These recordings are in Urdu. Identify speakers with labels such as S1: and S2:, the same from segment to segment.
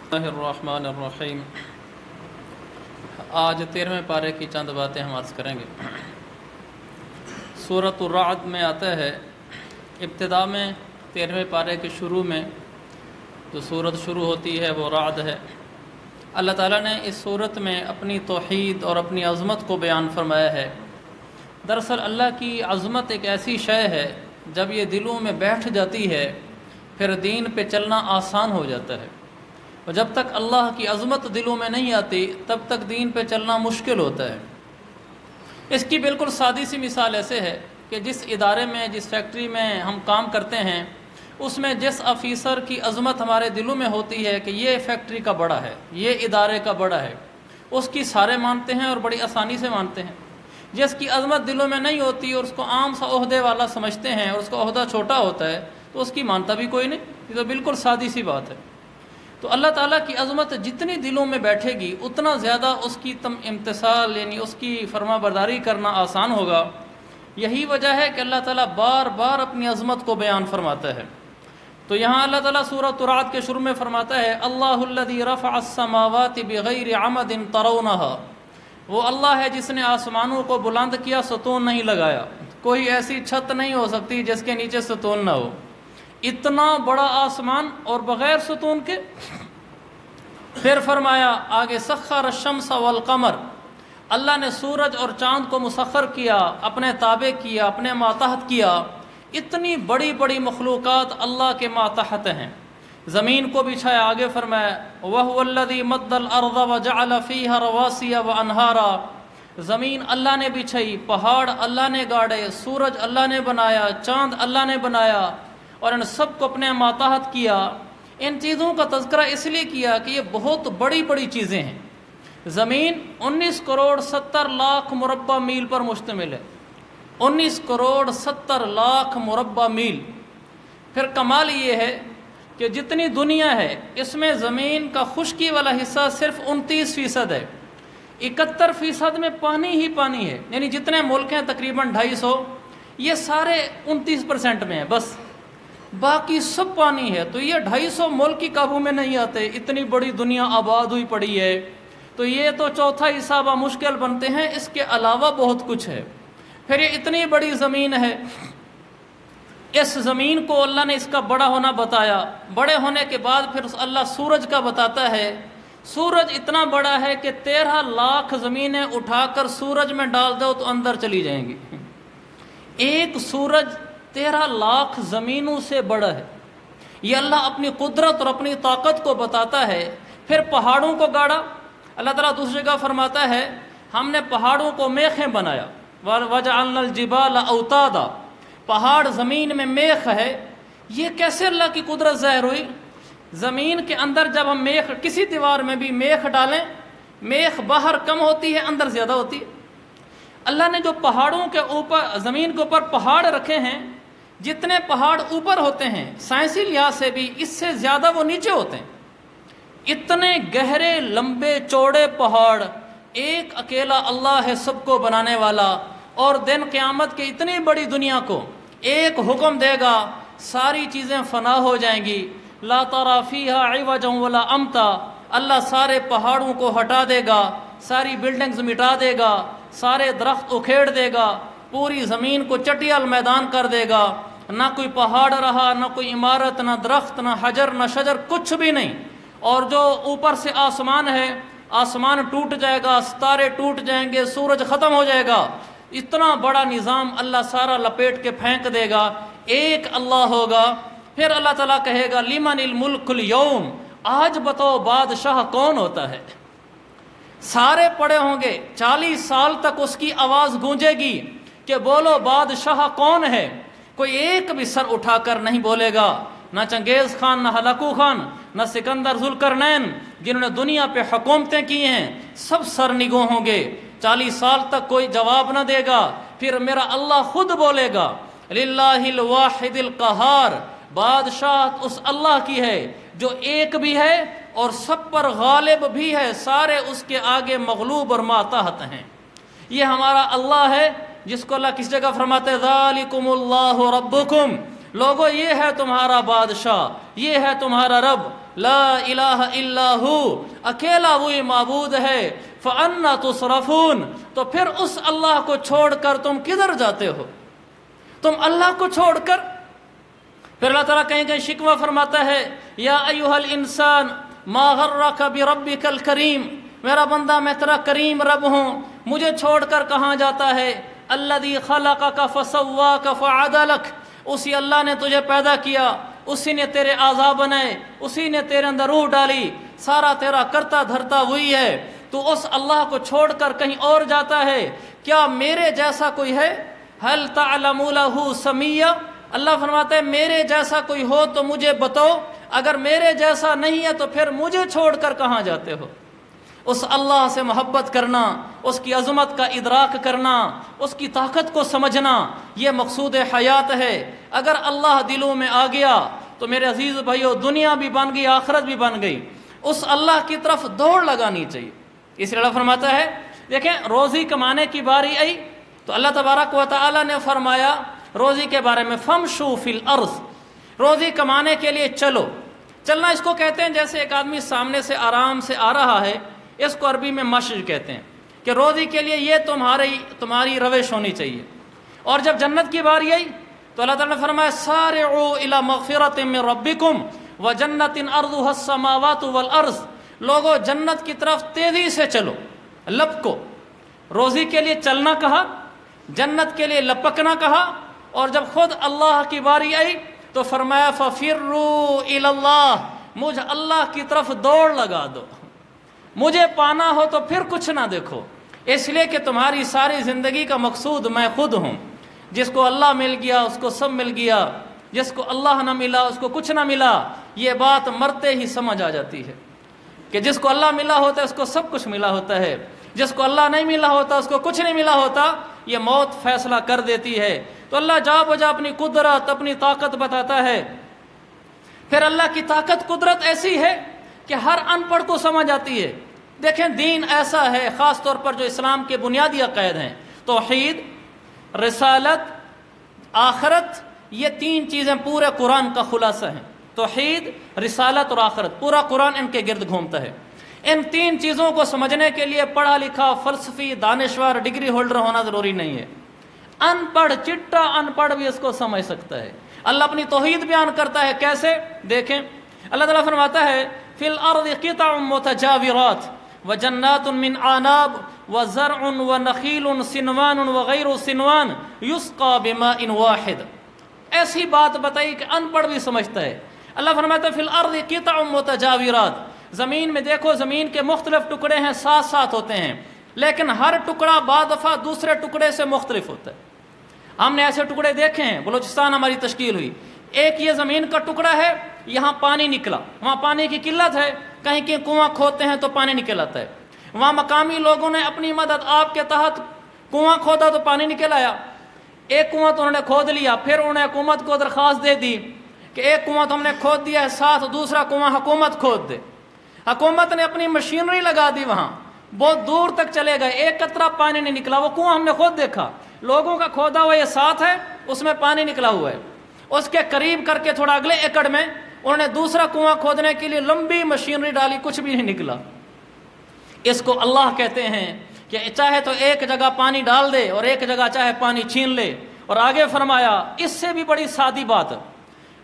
S1: الرحمن الرحیم۔ آج 13ویں پارے کی چند باتیں ہم عرض کریں گے۔ سورۃ الرعد میں آتا ہے، ابتدا میں 13ویں پارے کے شروع میں جو سورت شروع ہوتی ہے وہ رعد ہے۔ اللہ تعالیٰ نے اس سورت میں اپنی توحید اور اپنی عظمت کو بیان فرمایا ہے۔ دراصل اللہ کی عظمت ایک ایسی شے ہے، جب یہ دلوں میں بیٹھ جاتی ہے پھر دین پہ چلنا آسان ہو جاتا ہے، اور جب تک اللہ کی عظمت دلوں میں نہیں آتی تب تک دین پہ چلنا مشکل ہوتا ہے۔ اس کی بالکل سادی سی مثال ایسے ہے کہ جس ادارے میں، جس فیکٹری میں ہم کام کرتے ہیں، اس میں جس آفیسر کی عظمت ہمارے دلوں میں ہوتی ہے کہ یہ فیکٹری کا بڑا ہے، یہ ادارے کا بڑا ہے، اس کی سارے مانتے ہیں اور بڑی آسانی سے مانتے ہیں۔ جس کی عظمت دلوں میں نہیں ہوتی اور اس کو عام سا عہدے والا سمجھتے ہیں اور اس کا عہدہ چھوٹا ہوتا ہے تو اس کی مانتا بھی کوئی نہیں۔ یہ تو بالکل سادی سی بات ہے۔ تو اللہ تعالیٰ کی عظمت جتنی دلوں میں بیٹھے گی اتنا زیادہ اس کی امتثال یعنی اس کی فرما برداری کرنا آسان ہوگا۔ یہی وجہ ہے کہ اللہ تعالیٰ بار بار اپنی عظمت کو بیان فرماتا ہے۔ تو یہاں اللہ تعالیٰ سورۃ الرعد کے شروع میں فرماتا ہے، اللہ الذی رفع السماوات بغیر عمد ترونها، وہ اللہ ہے جس نے آسمانوں کو بلند کیا، ستون نہیں لگایا۔ کوئی ایسی چھت نہیں ہو سکتی جس کے نیچے ستون نہ ہو، اتنا بڑا آسمان اور بغیر ستون کے۔ پھر فرمایا آگے، سخر الشمس والقمر، اللہ نے سورج اور چاند کو مسخر کیا، اپنے تابع کیا، اپنے ماتحت کیا۔ اتنی بڑی بڑی مخلوقات اللہ کے ماتحت ہیں۔ زمین کو بچھایا، آگے فرمایا وَهُوَ الَّذِي مَدَّ الْأَرْضَ وَجَعَلَ فِيهَا رَوَاسِيَ وَأَنْهَارًا، زمین اللہ نے بچھائی، پہاڑ اللہ نے گاڑے، سورج اللہ نے بنایا، چاند اللہ نے بنایا، اور ان سب کو اپنے ماتحت کیا۔ ان چیزوں کا تذکرہ اس لیے کیا کہ یہ بہت بڑی بڑی چیزیں ہیں۔ زمین 19 کروڑ 70 لاکھ مربع میل پر مشتمل ہے، 19 کروڑ 70 لاکھ مربع میل۔ پھر کمال یہ ہے کہ جتنی دنیا ہے اس میں زمین کا خشکی والا حصہ صرف 29% ہے، 71% میں پانی ہی پانی ہے، یعنی جتنے ملک ہیں تقریباً 250، یہ سارے 29% میں ہیں بس، باقی سب پانی ہے۔ تو یہ 250 ملک کی قابو میں نہیں آتے، اتنی بڑی دنیا آباد ہوئی پڑی ہے، تو یہ تو چوتھا حصہ مشکل بنتے ہیں، اس کے علاوہ بہت کچھ ہے۔ پھر یہ اتنی بڑی زمین ہے، اس زمین کو اللہ نے اس کا بڑا ہونا بتایا۔ بڑے ہونے کے بعد پھر اللہ سورج کا بتاتا ہے، سورج اتنا بڑا ہے کہ 13 لاکھ زمینیں اٹھا کر سورج میں ڈال دو تو اندر چلی جائیں گی۔ ایک سورج 13 لاکھ زمینوں سے بڑا ہے۔ یہ اللہ اپنی قدرت اور اپنی طاقت کو بتاتا ہے۔ پھر پہاڑوں کو گاڑا، اللہ تعالیٰ دوسری جگہ فرماتا ہے ہم نے پہاڑوں کو میخیں بنایا، وَجَعَلْنَا الْجِبَالَ أَوْتَادًا، پہاڑ زمین میں میخ ہے۔ یہ کیسے اللہ کی قدرت ظاہر ہوئی؟ زمین کے اندر جب ہم میخ، کسی دیوار میں بھی میخ ڈالیں، میخ باہر کم ہوتی ہے اندر زیادہ ہوتی ہے۔ اللہ نے جو پہاڑوں کے اوپر، زمین کے اوپر پہاڑ رکھے ہیں، جتنے پہاڑ اوپر ہوتے ہیں سائنسی لحاظ سے بھی اس سے زیادہ وہ نیچے ہوتے ہیں۔ اتنے گہرے لمبے چوڑے پہاڑ، ایک اکیلا اللہ ہے سب کو بنانے والا، اور دن قیامت کے اتنی بڑی دنیا کو ایک حکم دے گا، ساری چیزیں فنا ہو جائیں گی، لا تری فیہا عوجا ولا امتا، اللہ سارے پہاڑوں کو ہٹا دے گا، ساری بلڈنگز مٹا دے گا، سارے درخت اکھیڑ دے گا، پوری زمین کو چٹیل میدان کر دے گا، نہ کوئی پہاڑ رہا، نہ کوئی عمارت، نہ درخت، نہ حجر، نہ شجر، کچھ بھی نہیں۔ اور جو اوپر سے آسمان ہے، آسمان ٹوٹ جائے گا، ستارے ٹوٹ جائیں گے، سورج ختم ہو جائے گا، اتنا بڑا نظام اللہ سارا لپیٹ کے پھینک دے گا، ایک اللہ ہوگا۔ پھر اللہ تعالیٰ کہے گا لمن الملک اليوم، آج بتاؤ بادشاہ کون ہوتا ہے؟ سارے پڑے ہوں گے، 40 سال تک اس کی آواز گونجے گی کہ بولو بادشاہ کون ہے؟ کوئی ایک بھی سر اٹھا کر نہیں بولے گا، نہ چنگیز خان، نہ ہلاکو خان، نہ سکندر ذوالقرنین جنہوں نے دنیا پہ حکومتیں کی ہیں، سب سر نگو ہوں گے، 40 سال تک کوئی جواب نہ دے گا۔ پھر میرا اللہ خود بولے گا للہ الواحد القہار، بادشاہ اس اللہ کی ہے جو ایک بھی ہے اور سب پر غالب بھی ہے، سارے اس کے آگے مغلوب اور ماتحت ہیں۔ یہ ہمارا اللہ ہے جس کو اللہ کس جگہ فرماتے ہیں ذالکم اللہ ربکم لوگو یہ ہے تمہارا بادشاہ، یہ ہے تمہارا رب، لا الہ الا ہو، اکیلا وہی معبود ہے، فَأَنَّا تُصْرَفُونَ، تو پھر اس اللہ کو چھوڑ کر تم کدھر جاتے ہو؟ تم اللہ کو چھوڑ کر۔ پھر اللہ تعالیٰ کہیں کہیں شکوہ فرماتا ہے، یا ایھا الانسان ما غرک بربک الکریم، میرا بندہ میں تیرا کریم رب ہوں، مجھے چھوڑ کر کہاں جاتا ہے؟ الذی خلقک فسواک فعدلک، اسی اللہ نے تجھے پیدا کیا، اسی نے تیرے اعضاء بنائے، اسی نے تیرے اندر روح ڈالی، سارا تیرا کرتا دھرتا وہی ہے، تو اس اللہ کو چھوڑ کر کہیں اور جاتا ہے؟ کیا میرے جیسا کوئی ہے؟ هل تعلم له سمیہ، اللہ فرماتا ہے میرے جیسا کوئی ہو تو مجھے بتاؤ، اگر میرے جیسا نہیں ہے تو پھر مجھے چھوڑ کر کہاں جاتے ہو؟ اس اللہ سے محبت کرنا، اس کی عظمت کا ادراک کرنا، اس کی طاقت کو سمجھنا، یہ مقصود حیات ہے۔ اگر اللہ دلوں میں آ گیا تو میرے عزیز بھائیو، دنیا بھی بن گئی، آخرت بھی بن گئی۔ اس اللہ کی طرف دوڑ لگانی چاہیے۔ اس لیے اللہ فرماتا ہے، دیکھیں روزی کمانے کی باری آئی تو اللہ تبارک و تعالی نے فرمایا روزی کے بارے میں، فَامْشُوا فِي الْأَرْضِ، روزی کمانے کے لیے چلو۔ چلنا اس کو کہتے ہیں جیسے ایک آدمی سامنے سے آرام سے آ رہا ہے، اس کو عربی میں مشی کہتے ہیں، کہ روزی کے لیے یہ تمہاری روش ہونی چاہیے۔ اور جب جنت کی باری آئی تو اللہ تعالیٰ نے فرمایا، سارعوا الی مغفرۃ من ربکم وجنۃ ارضها السماوات والارض، لوگو جنت کی طرف تیزی سے چلو، لپکو۔ روزی کے لیے چلنا کہا، جنت کے لیے لپکنا کہا، اور جب خود اللہ کی باری آئی تو فرمایا ففروا الی اللہ، مجھ اللہ کی طرف دوڑ لگا دو، مجھے پانا ہو تو پھر کچھ نہ دیکھو، اس لیے کہ تمہاری ساری زندگی کا مقصود میں خود ہوں۔ جس کو اللہ مل گیا اس کو سب مل گیا، جس کو اللہ نہ ملا اس کو کچھ نہ ملا۔ یہ بات مرتے ہی سمجھ آ جاتی ہے کہ جس کو اللہ ملا ہوتا ہے اس کو سب کچھ ملا ہوتا ہے، جس کو اللہ نہیں ملا ہوتا اس کو کچھ نہیں ملا ہوتا۔ یہ موت فیصلہ کر دیتی ہے۔ تو اللہ جا بجا اپنی قدرت، اپنی طاقت بتاتا ہے۔ پھر اللہ کی طاقت قدرت ایسی ہے کہ ہر ان پڑھ کو سمجھ آتی ہے۔ دیکھیں دین ایسا ہے، خاص طور پر جو اسلام کے بنیادی عقائد ہیں، توحید، رسالت، آخرت، یہ تین چیزیں پورے قرآن کا خلاصہ ہیں۔ توحید، رسالت اور آخرت، پورا قرآن ان کے گرد گھومتا ہے۔ ان تین چیزوں کو سمجھنے کے لیے پڑھا لکھا، فلسفی، دانشور، ڈگری ہولڈر ہونا ضروری نہیں ہے۔ ان پڑھ، چٹا ان پڑھ بھی اس کو سمجھ سکتا ہے۔ اللہ اپنی توحید بیان کرتا ہے، کیسے؟ دیکھیں اللہ تعالیٰ فرماتا ہے، فی الارض قطع متجاورات وجنات من عناب وزرع ونخیل صنوان وغیر صنوان یسقى بماء واحد۔ ایسی بات بتائی کہ ان پڑھ بھی سمجھتا ہے۔ اللہ فرماتا ہے فی الارض قطع متجاورات، زمین میں دیکھو، زمین کے مختلف ٹکڑے ہیں، ساتھ ساتھ ہوتے ہیں، لیکن ہر ٹکڑا بعض دفعہ دوسرے ٹکڑے سے مختلف ہوتا ہے۔ ہم نے ایسے ٹکڑے دیکھے ہیں، بلوچستان ہماری تشکیل ہوئی، ایک یہ زمین کا ٹکڑا ہے، یہاں پانی نکلا، وہاں پانی کی قلت ہے، کہیں کہیں کنواں کھودتے ہیں تو پانی نکل آتا ہے، وہاں مقامی لوگوں نے اپنی مدد آپ کے تحت کنواں کھودا تو پانی نکل آیا۔ ایک کنواں تو انہوں نے کھود لیا، پھر انہوں نے حکومت کو درخواست دے دی کہ ایک کنواں تو ہم نے کھود دیا ہے، ساتھ دوسرا کنواں حکومت کھود دے۔ حکومت نے اپنی مشینری لگا دی، وہاں بہت دور تک چلے گئے، ایک قطرہ پانی نہیں نکلا۔ وہ کنواں ہم نے خود دیکھا، لوگوں کا کھودا ہوا یہ ساتھ ہے، اس میں پانی نکلا ہوا ہے۔ اس کے قریب کر کے تھوڑا اگلے ایکڑ میں انہوں نے دوسرا کنواں کھودنے کے لیے لمبی مشینری ڈالی، کچھ بھی نہیں نکلا۔ اس کو اللہ کہتے ہیں کہ چاہے تو ایک جگہ پانی ڈال دے اور ایک جگہ چاہے پانی چھین لے۔ اور آگے فرمایا اس سے بھی بڑی سادی بات،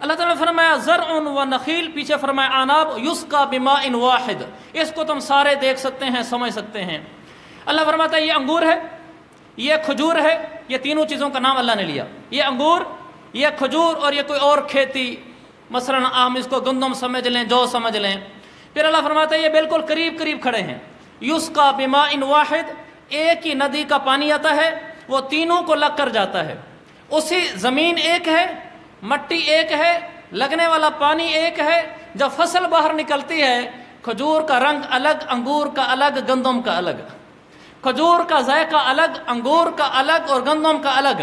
S1: اللہ تعالیٰ نے فرمایا زرع و نخیل، پیچھے فرمایا عناب یسقى بماء واحد۔ اس کو تم سارے دیکھ سکتے ہیں، سمجھ سکتے ہیں۔ اللہ فرماتا ہے یہ انگور ہے، یہ کھجور ہے، یہ تینوں چیزوں کا نام اللہ نے لیا۔ یہ انگور، یہ کھجور اور یہ کوئی اور کھیتی، مثلا ہم اس کو گندم سمجھ لیں، جو سمجھ لیں۔ پھر اللہ فرماتا ہے یہ بالکل قریب قریب کھڑے ہیں۔ یسقى بماء واحد، ایک ہی ندی کا پانی آتا ہے، وہ تینوں کو لگ کر جاتا ہے۔ اسی زمین ایک ہے، مٹی ایک ہے، لگنے والا پانی ایک ہے۔ جب فصل باہر نکلتی ہے، کھجور کا رنگ الگ، انگور کا الگ، گندم کا الگ، کھجور کا ذائقہ الگ، انگور کا الگ اور گندم کا الگ،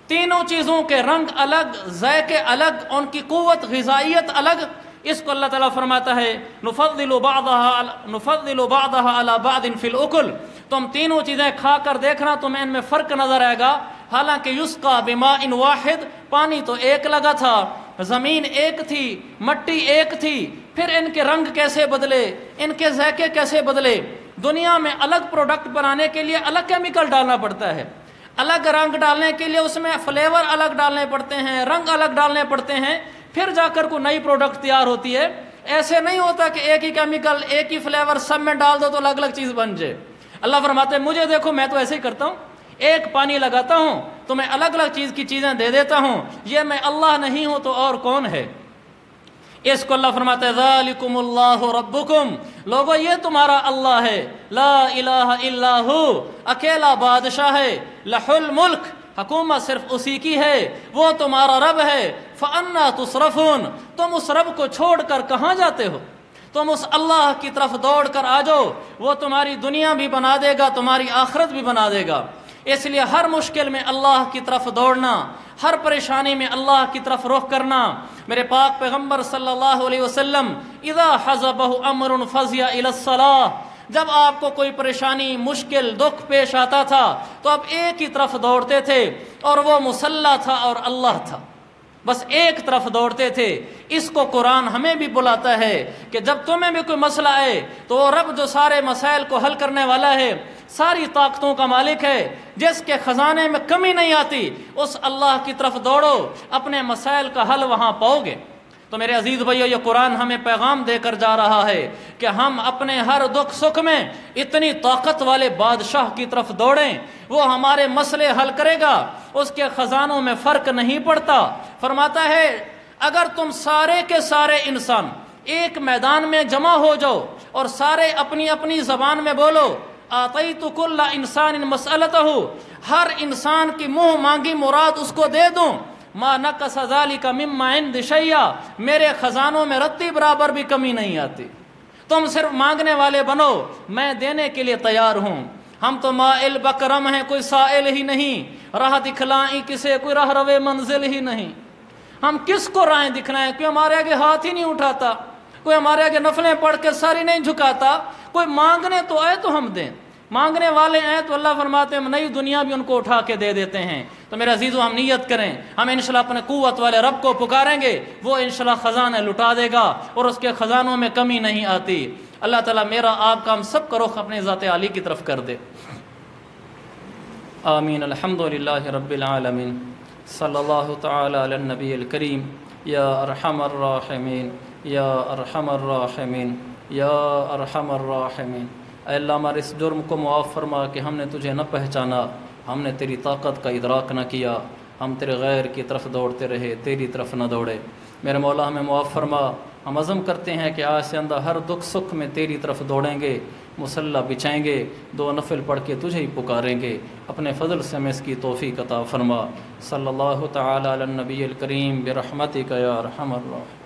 S1: تینوں چیزوں کے رنگ الگ، ذائقے الگ، ان کی قوت غذائیت الگ۔ اس کو اللہ تعالیٰ فرماتا ہے نفضل بعضها على بعض فی الاکل، تم تینوں چیزیں کھا کر دیکھنا، تمہیں ان میں فرق نظر آئے گا۔ حالانکہ یسقا بماء واحد، پانی تو ایک لگا تھا، زمین ایک تھی، مٹی ایک تھی، پھر ان کے رنگ کیسے بدلے، ان کے ذائقے کیسے بدلے؟ دنیا میں الگ پروڈکٹ بنانے کے لیے الگ کیمیکل ڈالنا پڑتا ہے، الگ رنگ ڈالنے کے لیے اس میں فلیور الگ ڈالنے پڑتے ہیں، رنگ الگ ڈالنے پڑتے ہیں، پھر جا کر کوئی نئی پروڈکٹ تیار ہوتی ہے۔ ایسے نہیں ہوتا کہ ایک ہی کیمیکل، ایک ہی فلیور سب میں ڈال دو تو الگ الگ چیز بن جائے۔ اللہ فرماتے ہیں مجھے دیکھو میں تو ایسے ہی کرتا ہوں، ایک پانی لگاتا ہوں تو میں الگ الگ چیز کی چیزیں دے دیتا ہوں، یہ میں اللہ نہیں ہوں تو اور کون ہے؟ اس کو اللہ فرماتا ہے ذالکم اللہ ربکم، لوگو یہ تمہارا اللہ ہے، لا الہ الا ہو، اکیلا بادشاہ ہے، لہ الملک، حکومت صرف اسی کی ہے، وہ تمہارا رب ہے، فانا تصرفون، تم اس رب کو چھوڑ کر کہاں جاتے ہو؟ تم اس اللہ کی طرف دوڑ کر آ جاؤ، وہ تمہاری دنیا بھی بنا دے گا، تمہاری آخرت بھی بنا دے گا۔ اس لیے ہر مشکل میں اللہ کی طرف دوڑنا، ہر پریشانی میں اللہ کی طرف رخ کرنا۔ میرے پاک پیغمبر صلی اللہ علیہ وسلم اذا حزبہ امر فزع الی الصلاۃ، جب آپ کو کوئی پریشانی، مشکل، دکھ پیش آتا تھا تو آپ ایک ہی طرف دوڑتے تھے، اور وہ مصلی تھا اور اللہ تھا، بس ایک طرف دوڑتے تھے۔ اس کو قرآن ہمیں بھی بلاتا ہے کہ جب تمہیں بھی کوئی مسئلہ آئے تو وہ رب جو سارے مسائل کو حل کرنے والا ہے، ساری طاقتوں کا مالک ہے، جس کے خزانے میں کمی نہیں آتی، اس اللہ کی طرف دوڑو، اپنے مسائل کا حل وہاں پاؤ گے۔ تو میرے عزیز بھائیو، یہ قرآن ہمیں پیغام دے کر جا رہا ہے کہ ہم اپنے ہر دکھ سکھ میں اتنی طاقت والے بادشاہ کی طرف دوڑیں، وہ ہمارے مسئلے حل کرے گا، اس کے خزانوں میں فرق نہیں پڑتا۔ فرماتا ہے اگر تم سارے کے سارے انسان ایک میدان میں جمع ہو جاؤ اور سارے اپنی اپنی زبان میں بولو آتیت کل انسان مسئلتہ، ہر انسان کی منہ مانگی مراد اس کو دے دوں، ما نقص ذلک مما عند شیئا، میرے خزانوں میں رتی برابر بھی کمی نہیں آتی۔ تم صرف مانگنے والے بنو، میں دینے کے لیے تیار ہوں۔ ہم تو مائل بکرم ہیں، کوئی سائل ہی نہیں، راہ دکھلائیں کسے، کوئی راہ روے منزل ہی نہیں۔ ہم کس کو راہیں دکھلائیں؟ کوئی ہمارے آگے ہاتھ ہی نہیں اٹھاتا، کوئی ہمارے آگے نفلیں پڑھ کے سر ہی نہیں جھکاتا، کوئی مانگنے تو آئے تو ہم دیں، مانگنے والے ہیں تو اللہ فرماتے ہیں نئی دنیا بھی ان کو اٹھا کے دے دیتے ہیں۔ تو میرے عزیزو ہم نیت کریں، ہم انشاءاللہ اپنے قوت والے رب کو پکاریں گے، وہ انشاءاللہ خزانے لٹا دے گا اور اس کے خزانوں میں کمی نہیں آتی۔ اللہ تعالیٰ میرا آپ کا ہم سب کا رخ اپنے ذات عالی کی طرف کر دے، آمین۔ الحمدللہ رب العالمین، صلی اللہ تعالی علی النبی الکریم، یا ارحم الراحمین، یا ارحم الراحمین، یا ارحم الراحمین۔ اے اللہ ہمارے اس جرم کو معاف فرما کہ ہم نے تجھے نہ پہچانا، ہم نے تیری طاقت کا ادراک نہ کیا، ہم تیرے غیر کی طرف دوڑتے رہے، تیری طرف نہ دوڑے۔ میرے مولا ہمیں معاف فرما، ہم عزم کرتے ہیں کہ آج سے اندر ہر دکھ سکھ میں تیری طرف دوڑیں گے، مصلی بچھائیں گے، دو نفل پڑھ کے تجھے ہی پکاریں گے۔ اپنے فضل سے ہمیں اس کی توفیق عطا فرما۔ صلی اللہ تعالی علی النبی الکریم برحمتک یا ارحم الراحمین۔